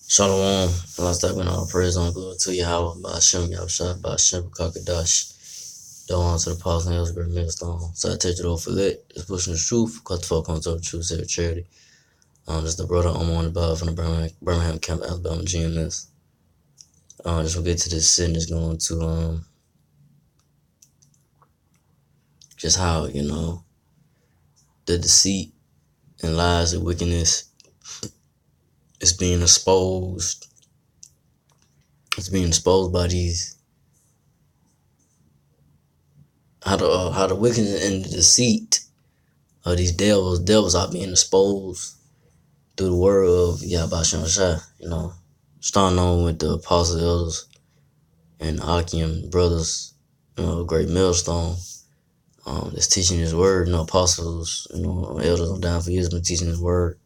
Shalom, last time when all praise on glory to Yahweh, by Hashem, Yahushua, by Hashem, Kakadash. Don't on to the Apostle Hills, Great Millstone. So I take it over for lit. It's pushing the truth. Cut the fuck on to the truth, save charity. This is the brother I'm on above from the Birmingham Camp, Alabama GMS. Just gonna get to this sin that's going to, just how, the deceit and lies and wickedness is being exposed. It's being exposed by these, how the wickedness and the deceit of these devils are being exposed through the word of Yahweh Shai, starting on with the apostle elders and Akim brothers, Great Millstone, that's teaching his word, apostles, elders on down for years been teaching his word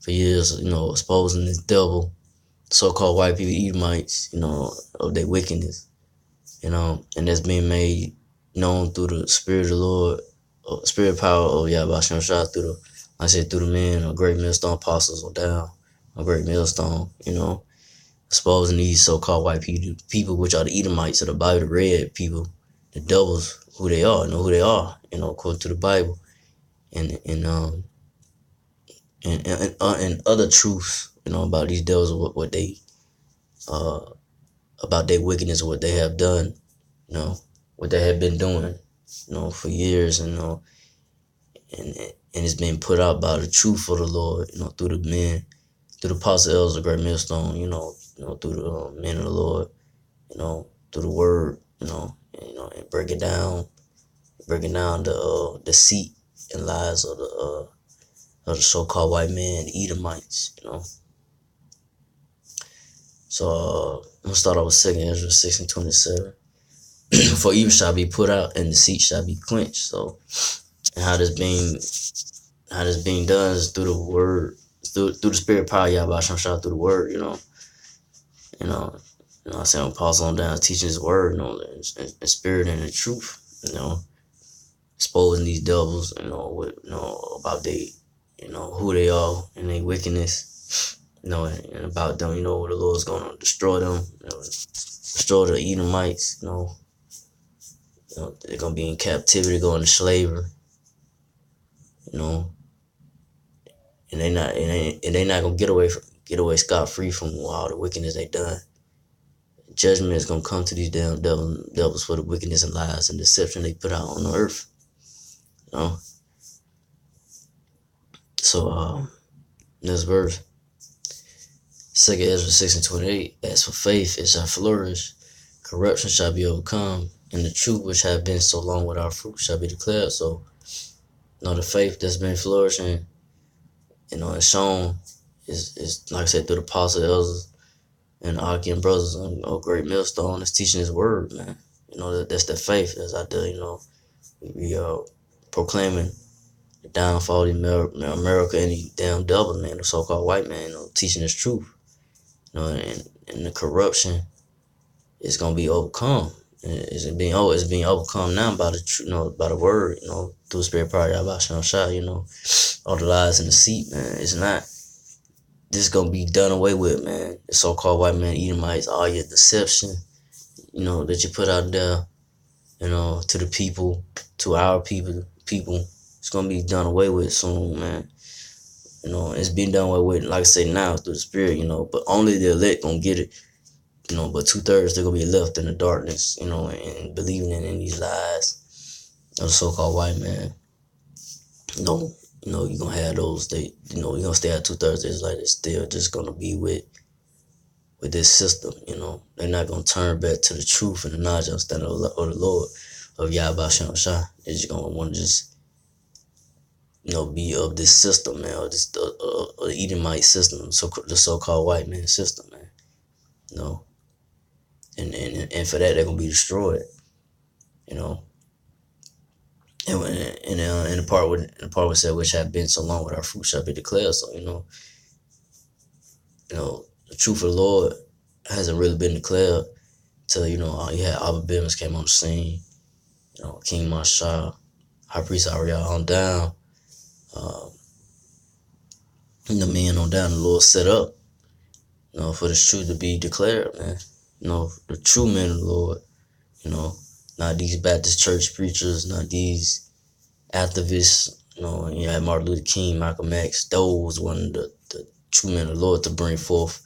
for years, exposing this devil, so-called white people, Edomites, of their wickedness, and that's being made known through the spirit of the Lord, spirit power of Yahweh Shai through the men of Great Millstone apostles on down, a Great Millstone, exposing these so-called white people, which are the Edomites of the Bible, the red people, the devils, who they are, know who they are, according to the Bible, and other truths, about these devils, what they, about their wickedness, what they have done, what they have been doing, for years, and it's been put out by the truth of the Lord, through the men, through the apostle elders of Great Millstone, through the men of the Lord, through the word, and breaking down the deceit and lies of the so-called white man, the Edomites, So I'm gonna start off with 2 Ezra 6:27. For evil shall be put out, and deceit shall be quenched. So, and how this being done is through the word, through the spirit power, Yahweh Shem through the word, I say apostle on down teaching his word, in spirit and in truth, exposing these devils, about they, who they are and their wickedness, and about them, the Lord's gonna destroy them, destroy the Edomites, they're gonna be in captivity, going to slavery, and they not gonna get away scot free from all the wickedness they done. Judgment is gonna come to these damn devils for the wickedness and lies and deception they put out on the earth. So this verse, 2 Ezra 6:28, as for faith, it shall flourish, corruption shall be overcome, and the truth which have been so long without fruit shall be declared. So, the faith that's been flourishing, it's shown, is like I said, through the apostle elders and Akim brothers and Great Millstone is teaching his word, man. That's the faith that's out there, we proclaiming the downfall of America and the damn devil, man, the so-called white man, teaching his truth, and the corruption is gonna be overcome. It's being overcome now by the by the word, through the spirit power, Yahweh Shai, all the lies and deceit, man. It's not. This is gonna be done away with, man. The so-called white man, Edomites, all your deception, that you put out there, to the people, to our people, it's gonna be done away with soon, man. It's being done away with, like I say now, through the spirit, but only the elect gonna get it, but 2/3 they're gonna be left in the darkness, and believing in these lies of the so-called white man. You're gonna have those, you're gonna stay at 2/3 Israelites, they're still just gonna be with this system, They're not gonna turn back to the truth and the knowledge and understanding of the Lord, of Yahweh Shem Shai. They're just gonna want to just, be of this system, man, or this the Edomite system, the so-called white man system, man. And for that they're gonna be destroyed, And the part where said, which have been so long with our fruit shall be declared. So, the truth of the Lord hasn't really been declared till, you had Abba Bivens came on the scene, King Marshall, High Priest Ariel on down, the men on down, the Lord set up, for this truth to be declared, man. The true men of the Lord, not these Baptist church preachers, not these activists, you had Martin Luther King, Malcolm X, those one of the true men of the Lord to bring forth,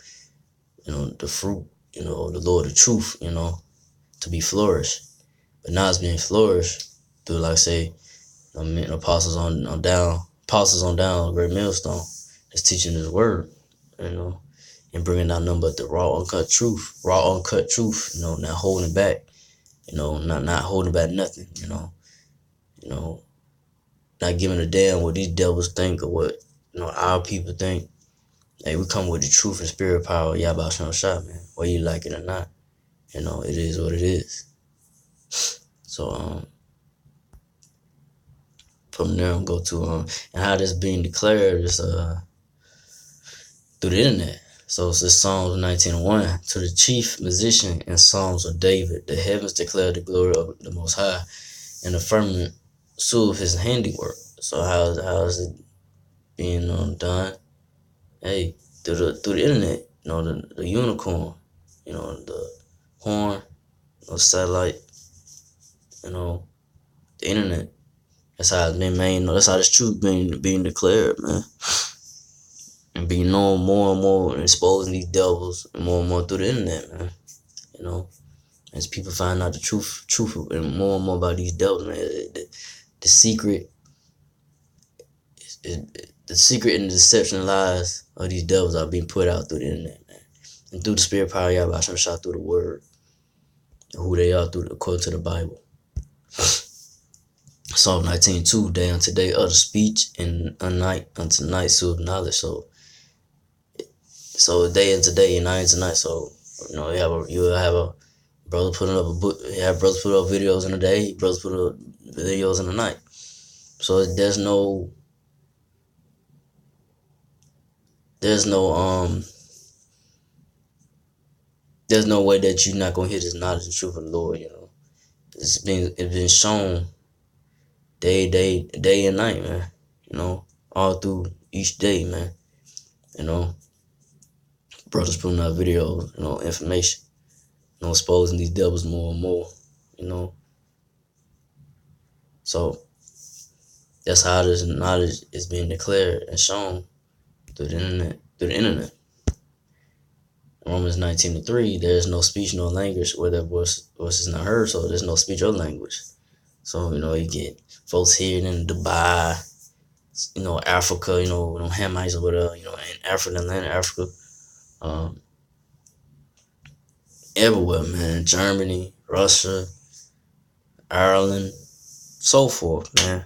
the fruit, the Lord of truth, to be flourished. But now it's being flourished through, like say, apostles on down, Great Millstone, that's teaching his word, and bringing out nothing but the raw, uncut truth, not holding back, not holding back nothing, not giving a damn what these devils think or what, our people think. Hey, we come with the truth and spirit power, Yahweh Shem Shah, man, whether you like it or not. It is what it is. So, from there, I'm go to, and how this being declared is, through the internet. So it's this Psalms 19:1. To the chief musician in Psalms of David, the heavens declare the glory of the Most High, and the firmament soothe his handiwork. So how is it being done? Hey, through the internet, the unicorn, the horn, satellite, the internet. That's how it's been made. That's how this truth being declared, man. And being known more and more, and exposing these devils more and more through the internet, man. As people find out the truth and more about these devils, man. The secret and the deception and lies of these devils are being put out through the internet, man. And through the spirit power, Yahweh Shem Shah, through the word, and who they are according to the Bible. Psalm 19:2, day unto day utter speech, and night unto night soothe knowledge. So day into day and night into night. So you'll have a brother putting up a book. You have brothers put up videos in the day. Brothers put up videos in the night. So there's no way that you're not gonna hear this knowledge and truth of the Lord. It's been shown day and night, man. All through each day, man. Brothers putting out videos, information, exposing these devils more and more, So that's how this knowledge is being declared and shown through the internet. Romans 19:3, there is no speech, no language where their voice is not heard, so there's no speech or language. So, you get folks here in Dubai, Africa, Hamites or whatever, in Africa, Atlantic Africa, everywhere, man. Germany, Russia, Ireland, so forth, man.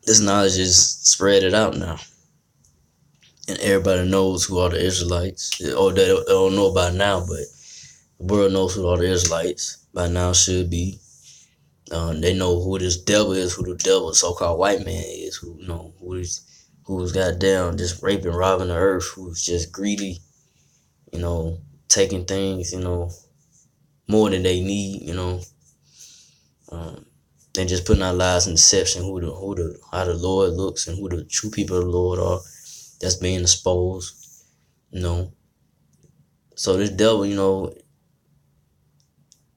This knowledge is spread it out now. And everybody knows who are the Israelites. Or they don't know by now, but the world knows who are the Israelites by now should be. They know who this devil is, who the devil, so-called white man is, who's goddamn just raping, robbing the earth, who's just greedy, taking things, more than they need, They just putting out lies and deception, how the Lord looks and who the true people of the Lord are. That's being exposed, So this devil,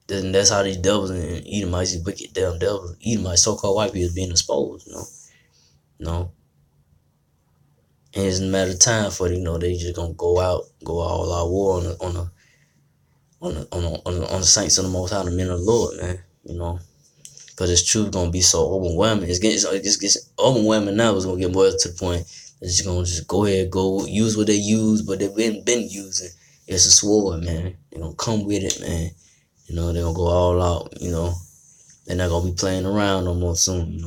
then that's how these devils and Edomites, these wicked damn devils, Edomites, so-called white people, being exposed, And it's a matter of time for they just gonna go all out war on the saints of the Most High, the men of the Lord, man. Because this truth gonna be so overwhelming. It gets overwhelming now. It's gonna get more to the point that it's gonna just go use what they use, but they've been using. It's a sword, man. They're gonna come with it, man. They're gonna go all out. They're not gonna be playing around no more soon.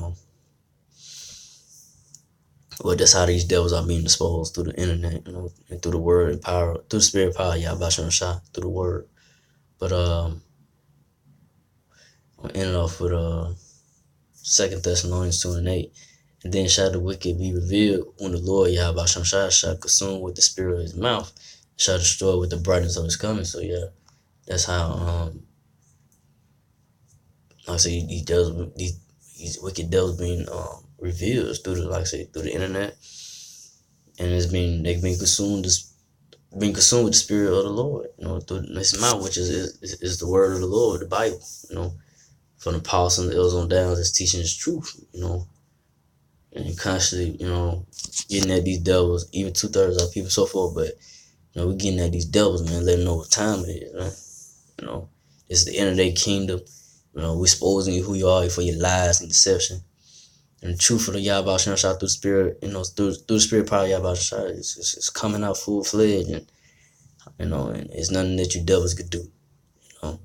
But that's how these devils are being exposed through the internet, and through the word and power, through the spirit power, Yahweh Shem Shah, through the word. But I'm ending off with 2 Thessalonians 2:8. And then shall the wicked be revealed when the Lord Yahweh Shem Shah shall consume with the spirit of his mouth, shall destroy with the brightness of his coming. So yeah, that's how like I say, these wicked devils being revealed through through the internet, and they've been consumed being consumed with the spirit of the Lord, through this mouth, which is the word of the Lord, the Bible, from the apostles and the elders on down, that's teaching His truth, and constantly, getting at these devils, even 2/3 of our people, so forth. But we're getting at these devils, man, letting them know what time it is, man. It's the end of their kingdom. We're exposing you who you are for your lies and deception. And the truth of the Yahweh Shem through the spirit, through the spirit power of Yahweh Shem, it's coming out full fledged, and and it's nothing that you devils could do. The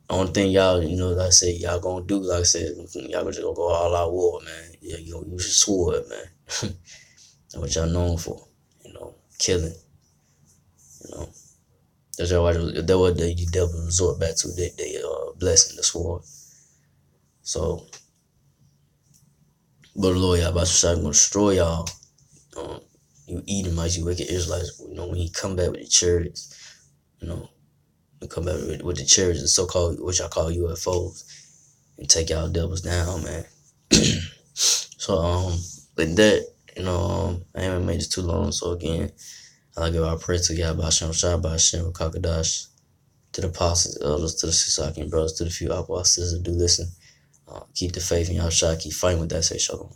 only thing y'all, like I said, y'all gonna do, like I said, y'all just gonna go all out war, man. Yeah, you gonna use your sword, man. That's what y'all known for, killing. That's what the devil resort back to. They blessing the sword. So, but the Lord Yahweh Shai gonna destroy y'all. You Edomites, you wicked Israelites. When He come back with the chariots, He come back with the chariots, the so-called, which I call UFOs, and take y'all devils down, man. So with that, I haven't made this too long. So again, I like to give our praise to Yahweh Shem Shai, Shem Kakadash, to the apostles, elders, to the Sisakian brothers, to the few apostles that do listen. Keep the faith in Yahweh Shai, keep fighting with that, say shalom.